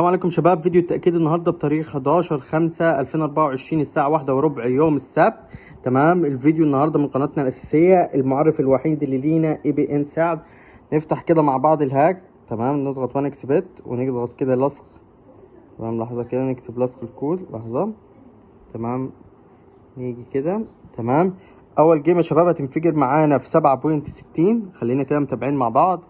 السلام عليكم شباب. فيديو التأكيد النهارده بتاريخ 11/5/2024 الساعة 1:15 يوم السبت. تمام. الفيديو النهارده من قناتنا الأساسية، المعرف الوحيد اللي لينا ABN سعد. نفتح كده مع بعض الهاك. تمام. نضغط وان اكسبت ونضغط كده لصق. تمام. لحظة كده نكتب لصق الكود. لحظة. تمام. نيجي كده. تمام. أول جيم يا شباب هتنفجر معانا في 7.60. خلينا كده متابعين مع بعض.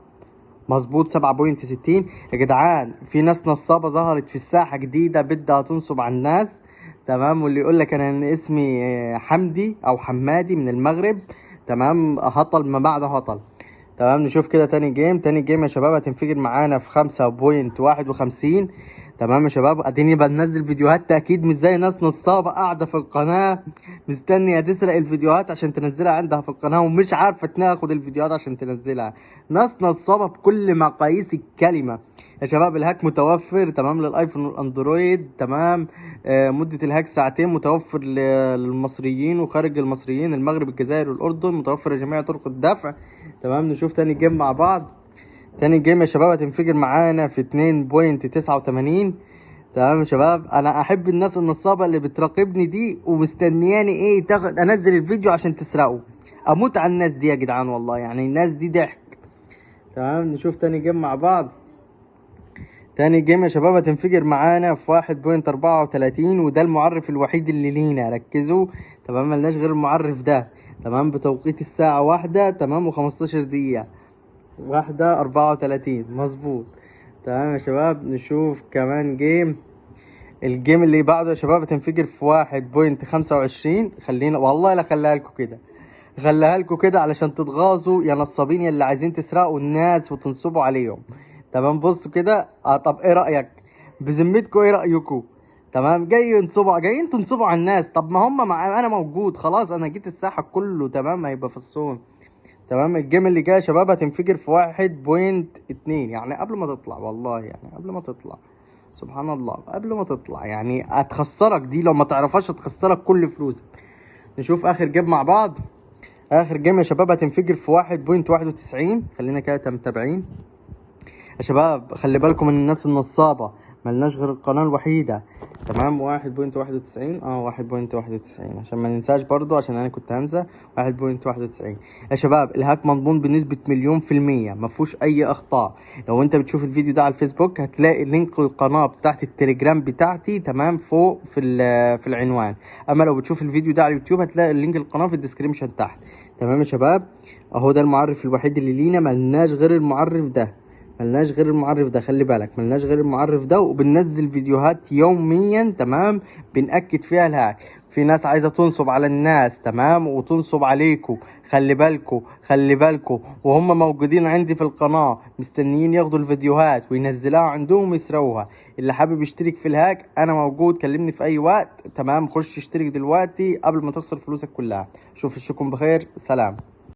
مظبوط 7.60 يا جدعان. في ناس نصابة ظهرت في الساحة جديدة بدها تنصب على الناس. تمام. واللي يقول لك انا اسمي حمدي او حمادي من المغرب. تمام. هطل ما بعد هطل. تمام. نشوف كده تاني جيم. تاني جيم يا شباب هتنفجر معانا في 5.51. تمام يا شباب. اديني بنزل فيديوهات تأكيد، مش زي ناس نصابة قاعدة في القناة مستنية تسرق الفيديوهات عشان تنزلها عندها في القناة ومش عارفة تاخد الفيديوهات عشان تنزلها. ناس نصابة بكل مقاييس الكلمة يا شباب. الهاك متوفر تمام للايفون والاندرويد. تمام. مدة الهاك ساعتين. متوفر للمصريين وخارج المصريين، المغرب الجزائر والاردن. متوفر لجميع طرق الدفع. تمام. نشوف تاني جيم مع بعض. تاني جيم يا شباب هتنفجر معانا في 2.89. تمام يا شباب. انا احب الناس النصابه اللي بتراقبني دي ومستنياني ايه تاخد انزل الفيديو عشان تسرقه. اموت على الناس دي يا جدعان والله، يعني الناس دي ضحك. تمام. نشوف تاني جيم مع بعض. تاني جيم يا شباب هتنفجر معانا في 1.34 وده المعرف الوحيد اللي لينا. ركزوا. تمام. ملناش غير المعرف ده. تمام. بتوقيت الساعة 1 تمام و15 دقيقة. 1:34 مظبوط. تمام يا شباب. نشوف كمان جيم. الجيم اللي بعده يا شباب هتنفجر في 1.25. خلينا والله لا خليها لكم كده. خليها لكم كده علشان تتغاظوا يا نصابين اللي عايزين تسرقوا الناس وتنصبوا عليهم. تمام. بصوا كده. طب ايه رأيك؟ بذمتكم ايه رأيكم؟ تمام. جايين تنصبوا على الناس. طب ما هم انا موجود خلاص، انا جيت الساحة كله. تمام. هيبقى في الصون. تمام. الجيم اللي جاي يا شباب هتنفجر في 1.2، يعني قبل ما تطلع والله، يعني قبل ما تطلع. سبحان الله. قبل ما تطلع يعني هتخسرك دي، لو ما تعرفهاش هتخسرك كل فلوسك. نشوف اخر جيم مع بعض. اخر جيم يا شباب هتنفجر في 1.91. خلينا كده متابعين يا شباب. خلي بالكم من الناس النصابة، ملناش غير القناة الوحيدة. تمام. 1.91 1.91 عشان ما ننساش برضو، عشان انا كنت هنسى. 1.91 يا شباب. الهاك مضمون بنسبة 1,000,000%، مفهوش اي اخطاء. لو انت بتشوف الفيديو ده على الفيسبوك هتلاقي لينك القناة بتاعت التليجرام بتاعتي تمام فوق في العنوان. اما لو بتشوف الفيديو ده على اليوتيوب هتلاقي اللينك القناة في الديسكريبشن تحت. تمام يا شباب. اهو ده المعرف الوحيد اللي لينا، ملناش غير المعرف ده. ملناش غير المعرف ده. خلي بالك ملناش غير المعرف ده، وبننزل فيديوهات يوميا. تمام. بنأكد فيها الهاك. في ناس عايزة تنصب على الناس. تمام. وتنصب عليكم. خلي بالكم خلي بالكم. وهم موجودين عندي في القناة مستنيين ياخدوا الفيديوهات وينزلوها عندهم ويسروها. اللي حابب يشترك في الهاك انا موجود، كلمني في اي وقت. تمام. خش اشترك دلوقتي قبل ما تخسر فلوسك كلها. اشوفكم بخير. سلام.